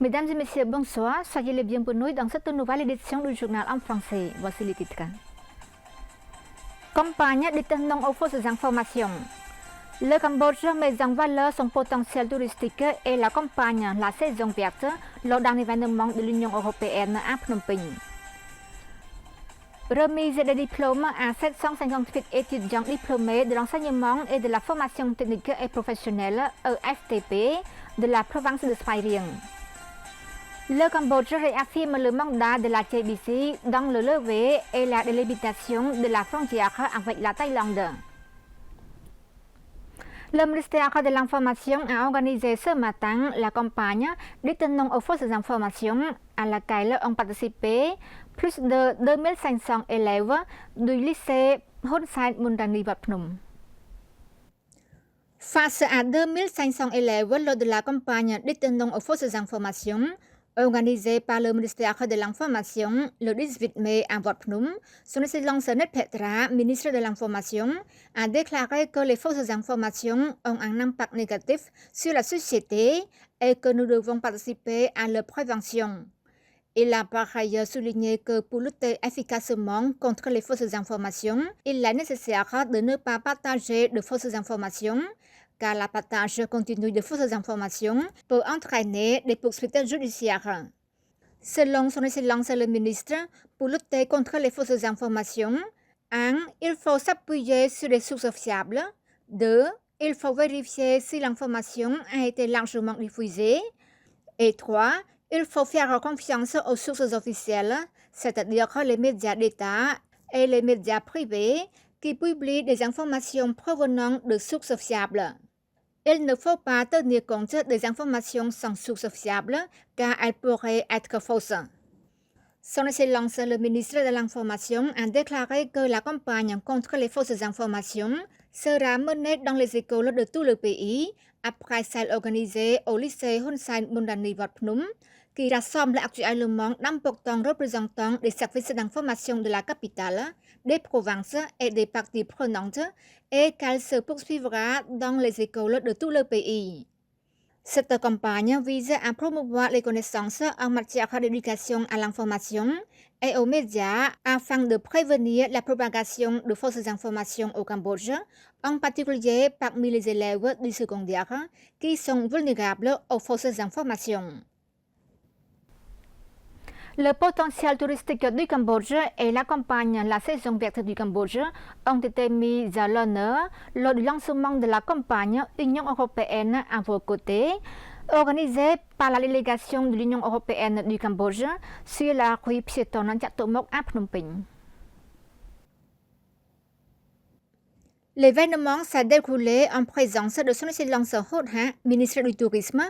Mesdames et messieurs, bonsoir. Soyez les bienvenus dans cette nouvelle édition du journal en français. Voici les titres. Campagne détenant aux fausses informations. Le Cambodge met en valeur son potentiel touristique et la campagne La Saison Verte lors d'un événement de l'Union européenne à Phnom Penh. Remise des diplômes à 758 étudiants diplômés de l'enseignement et de la formation technique et professionnelle EFTP de la province de Svay Rieng. Le Cambodge réaffirme le mandat de la JBC dans le lever et la délimitation de la frontière avec la Thaïlande. Le ministère de l'Information a organisé ce matin la campagne détenant aux fausses informations à laquelle ont participé plus de 2500 élèves du lycée Hun Sen Mundani Wat Phnom. Face à 2500 élèves lors de la campagne détenant aux fausses informations, organisée par le ministère de l'Information le 18 mai à Wat Phnom, son Excellence Net Petra, ministre de l'Information, a déclaré que les fausses informations ont un impact négatif sur la société et que nous devons participer à leur prévention. Il a par ailleurs souligné que pour lutter efficacement contre les fausses informations, il est nécessaire de ne pas partager de fausses informations, car la partage continue de fausses informations peut entraîner des poursuites judiciaires. Selon son Excellence le ministre, pour lutter contre les fausses informations, 1. Il faut s'appuyer sur des sources fiables. 2. Il faut vérifier si l'information a été largement diffusée. Et 3. Il faut faire confiance aux sources officielles, c'est-à-dire les médias d'État et les médias privés qui publient des informations provenant de sources fiables. Il ne faut pas tenir compte des informations sans source fiable car elles pourraient être fausses. Son Excellence le ministre de l'Information a déclaré que la campagne contre les fausses informations sera menée dans les écoles de tout le pays après celle organisée au lycée Hun Sen Mundani Wat Phnom, qui rassemble actuellement d'importants représentants des services d'information de la capitale, des provinces et des parties prenantes, et qu'elle se poursuivra dans les écoles de tout le pays. Cette campagne vise à promouvoir les connaissances en matière d'éducation à l'information et aux médias afin de prévenir la propagation de fausses informations au Cambodge, en particulier parmi les élèves du secondaire qui sont vulnérables aux fausses informations. Le potentiel touristique du Cambodge et la campagne La Saison Verte du Cambodge ont été mis à l'honneur lors du lancement de la campagne Union européenne à vos côtés, organisée par la délégation de l'Union européenne du Cambodge sur la rue piétonne Chatomok à Phnom Penh. L'événement s'est déroulé en présence de son Excellence Hot Ha, ministre du Tourisme,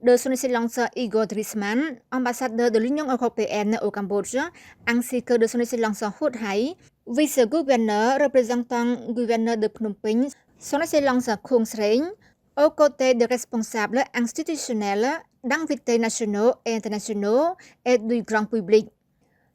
de son Excellence Igor Drisman, ambassadeur de l'Union européenne au Cambodge, ainsi que de son Excellence Hot Hai, vice-gouverneur représentant gouverneur de Phnom Penh, son Excellence Khong Srein, aux côtés des responsables institutionnels, d'invités nationaux et internationaux et du grand public.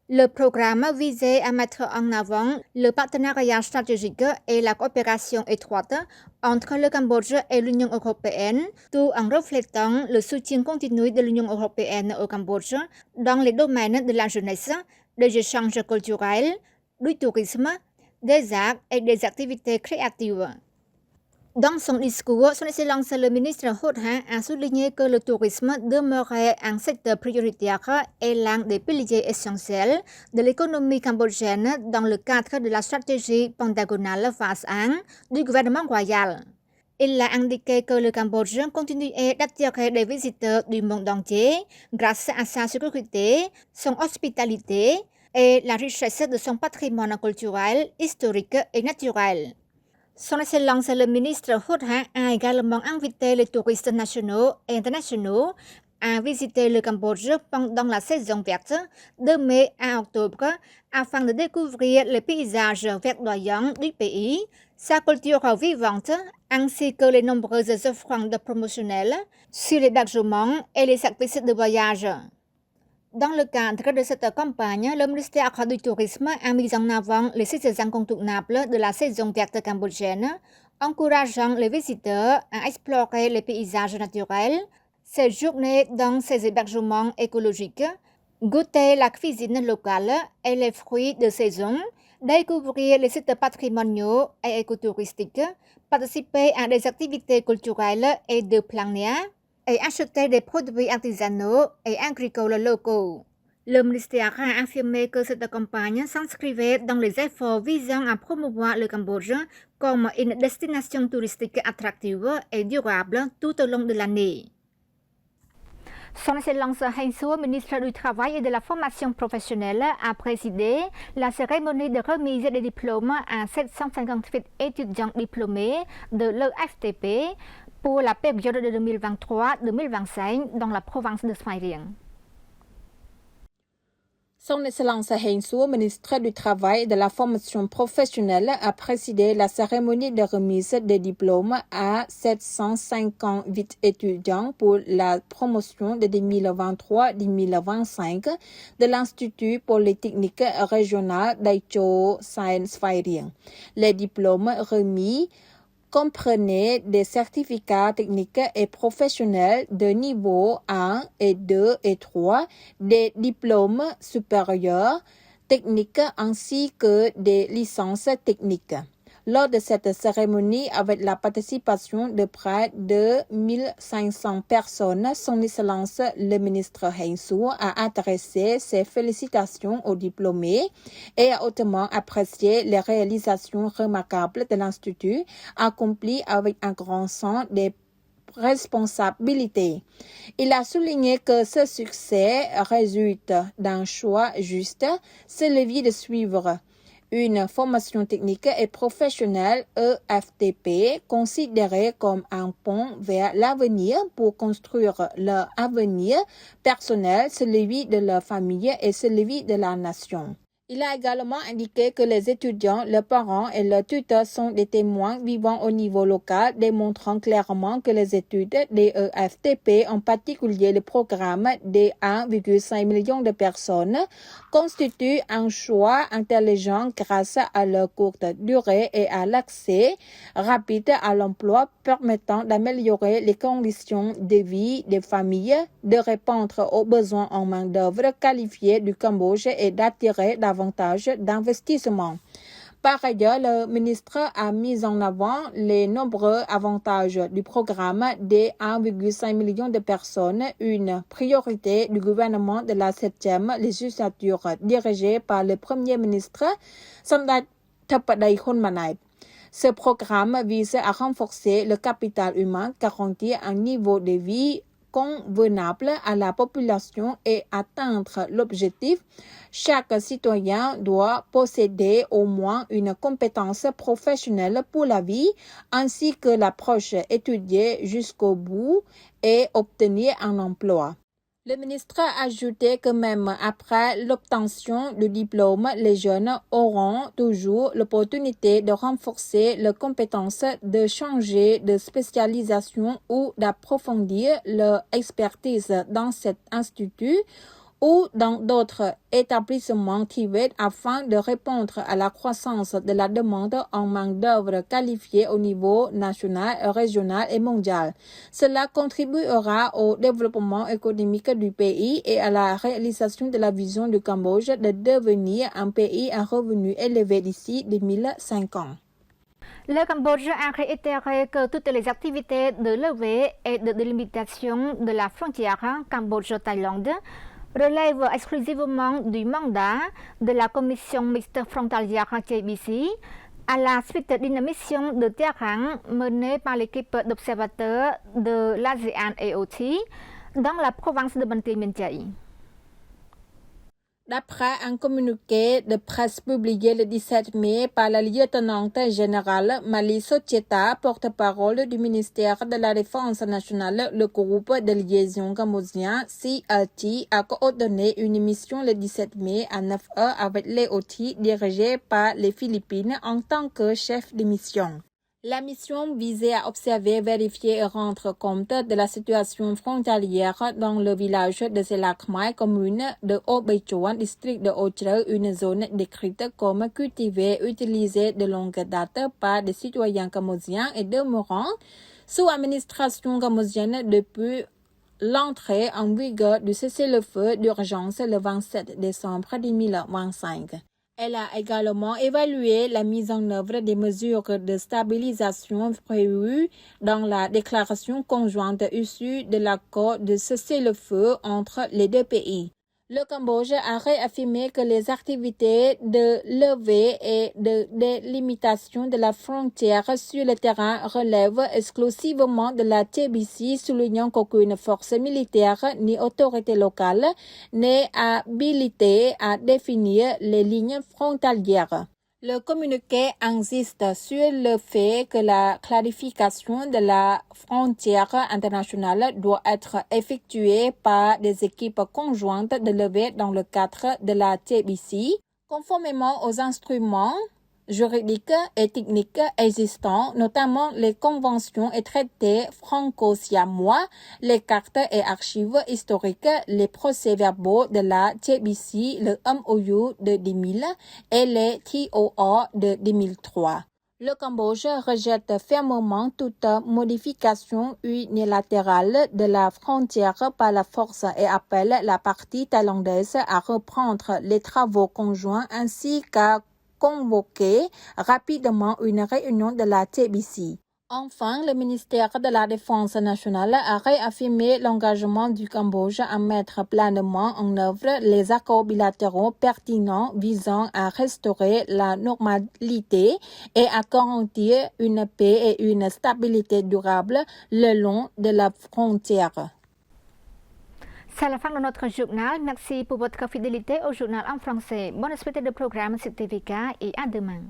Le programme visait à mettre en avant le partenariat stratégique et la coopération étroite entre le Cambodge et l'Union européenne, tout en reflétant le soutien continu de l'Union européenne au Cambodge dans les domaines de la jeunesse, des échanges culturels, du tourisme, des arts et des activités créatives. Dans son discours, son Excellence le ministre Hot Ha a souligné que le tourisme demeurait un secteur prioritaire et l'un des piliers essentiels de l'économie cambodgienne dans le cadre de la stratégie pentagonale phase 1 du gouvernement royal. Il a indiqué que le Cambodge continuait d'attirer des visiteurs du monde entier grâce à sa sécurité, son hospitalité et la richesse de son patrimoine culturel, historique et naturel. Son Excellence le ministre Hot Ha a également invité les touristes nationaux et internationaux à visiter le Cambodge pendant la saison verte de mai à octobre afin de découvrir les paysages verdoyants du pays, sa culture vivante, ainsi que les nombreuses offrandes promotionnelles sur l'hébergement et les services de voyage. Dans le cadre de cette campagne, le ministère du Tourisme a mis en avant les sites incontournables de la saison verte cambodgienne, encourageant les visiteurs à explorer les paysages naturels, Cette journée dans ces hébergements écologiques, goûter la cuisine locale et les fruits de saison, découvrir les sites patrimoniaux et écotouristiques, participer à des activités culturelles et de plein air, et acheter des produits artisanaux et agricoles locaux. Le ministère a affirmé que cette campagne s'inscrivait dans les efforts visant à promouvoir le Cambodge comme une destination touristique attractive et durable tout au long de l'année. Son Excellence Heng Suo, ministre du Travail et de la Formation professionnelle, a présidé la cérémonie de remise des diplômes à 758 étudiants diplômés de l'EFTP pour la période de 2023-2025 dans la province de Svay Rieng. Son Excellence Heng Suo, ministre du Travail et de la Formation professionnelle, a présidé la cérémonie de remise des diplômes à 758 étudiants pour la promotion de 2023-2025 de l'Institut Polytechnique régional d'Aicho Science Svay Rieng. Les diplômes remis comprenaient des certificats techniques et professionnels de niveau 1 et 2 et 3, des diplômes supérieurs techniques ainsi que des licences techniques. Lors de cette cérémonie, avec la participation de près de 1500 personnes, Son Excellence le ministre Heng Suo a adressé ses félicitations aux diplômés et a hautement apprécié les réalisations remarquables de l'Institut, accomplies avec un grand sens des responsabilités. Il a souligné que ce succès résulte d'un choix juste, celui de suivre une formation technique et professionnelle EFTP considérée comme un pont vers l'avenir pour construire leur avenir personnel, celui de leur famille et celui de la nation. Il a également indiqué que les étudiants, leurs parents et leurs tuteurs sont des témoins vivant au niveau local, démontrant clairement que les études des EFTP, en particulier le programme des 1,5 million de personnes, constituent un choix intelligent grâce à leur courte durée et à l'accès rapide à l'emploi permettant d'améliorer les conditions de vie des familles, de répondre aux besoins en main-d'œuvre qualifiée du Cambodge et d'attirer davantage d'investissement. Par ailleurs, le ministre a mis en avant les nombreux avantages du programme des 1,5 million de personnes, une priorité du gouvernement de la 7e législature dirigée par le Premier ministre Samdech Theppaday Hunmanait. Ce programme vise à renforcer le capital humain, garantir un niveau de vie convenable à la population et atteindre l'objectif. Chaque citoyen doit posséder au moins une compétence professionnelle pour la vie, ainsi que l'approche étudiée jusqu'au bout et obtenir un emploi. Le ministre a ajouté que même après l'obtention du diplôme, les jeunes auront toujours l'opportunité de renforcer leurs compétences, de changer de spécialisation ou d'approfondir leur expertise dans cet institut ou dans d'autres établissements privés afin de répondre à la croissance de la demande en main-d'œuvre qualifiée au niveau national, régional et mondial. Cela contribuera au développement économique du pays et à la réalisation de la vision du Cambodge de devenir un pays à revenus élevés d'ici 2050. Le Cambodge a réitéré que toutes les activités de levée et de délimitation de la frontière Cambodge-Thaïlande relève exclusivement du mandat de la commission mixte frontalière JBC à la suite d'une mission de terrain menée par l'équipe d'observateurs de l'ASEAN AOT dans la province de Banteay Mean Chey. D'après un communiqué de presse publié le 17 mai par la lieutenante générale Mali Sotieta, porte-parole du ministère de la Défense nationale, le groupe de liaison cambodgien CLT a coordonné une mission le 17 mai à 9 heures avec l'AOT dirigée par les Philippines en tant que chef de mission. La mission visait à observer, vérifier et rendre compte de la situation frontalière dans le village de Selakmai, commune de Haut-Beichuan, district de Ho-Cheu, une zone décrite comme cultivée, utilisée de longue date par des citoyens cambodgiens et demeurant sous administration cambodgienne depuis l'entrée en vigueur du cessez-le-feu d'urgence le 27 décembre 2025. Elle a également évalué la mise en œuvre des mesures de stabilisation prévues dans la déclaration conjointe issue de l'accord de cessez-le-feu entre les deux pays. Le Cambodge a réaffirmé que les activités de levée et de délimitation de la frontière sur le terrain relèvent exclusivement de la TBC, soulignant qu'aucune force militaire ni autorité locale n'est habilitée à définir les lignes frontalières. Le communiqué insiste sur le fait que la clarification de la frontière internationale doit être effectuée par des équipes conjointes de levée dans le cadre de la TBC, conformément aux instruments juridiques et techniques existants, notamment les conventions et traités franco-siamois, les cartes et archives historiques, les procès-verbaux de la TBC, le MOU de 2000 et les TOR de 2003. Le Cambodge rejette fermement toute modification unilatérale de la frontière par la force et appelle la partie thaïlandaise à reprendre les travaux conjoints ainsi qu'à convoquer rapidement une réunion de la TBC. Enfin, le ministère de la Défense nationale a réaffirmé l'engagement du Cambodge à mettre pleinement en œuvre les accords bilatéraux pertinents visant à restaurer la normalité et à garantir une paix et une stabilité durable le long de la frontière. C'est la fin de notre journal. Merci pour votre fidélité au journal en français. Bonne suite de programme sur TVK et à demain.